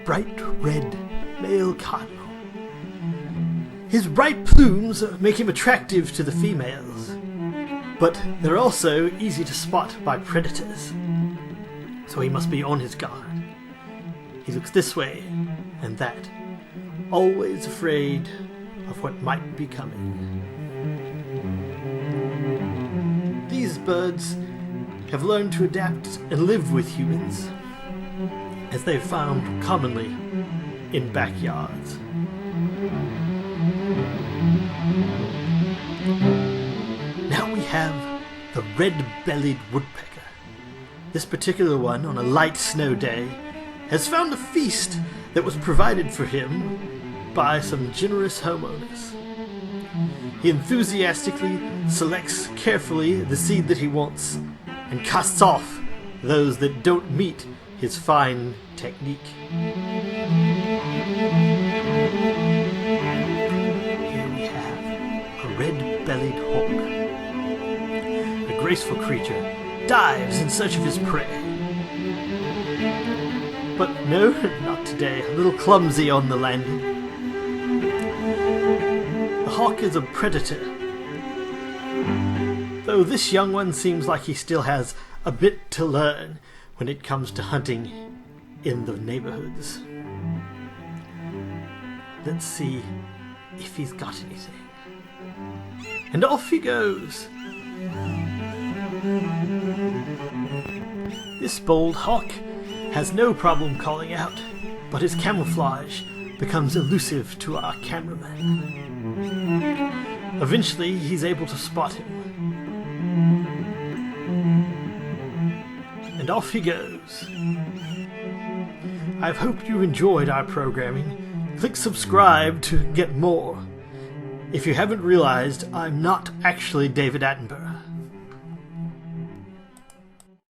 bright red male cardinal. His bright plumes make him attractive to the females, but they're also easy to spot by predators, so he must be on his guard. He looks this way and that, always afraid of what might be coming. These birds have learned to adapt and live with humans, as they've found commonly in backyards. Now we have the red-bellied woodpecker. This particular one, on a light snow day, has found a feast that was provided for him by some generous homeowners. He enthusiastically selects carefully the seed that he wants and casts off those that don't meet his fine technique. Here we have a red-bellied hawk. A graceful creature dives in search of his prey. But no, not today. A little clumsy on the landing. The hawk is a predator, though this young one seems like he still has a bit to learn when it comes to hunting in the neighborhoods. Let's see if he's got anything. And off he goes. This bold hawk has no problem calling out, but his camouflage becomes elusive to our cameraman. Eventually, he's able to spot him. And off he goes. I've hoped you enjoyed our programming. Click subscribe to get more. If you haven't realized, I'm not actually David Attenborough.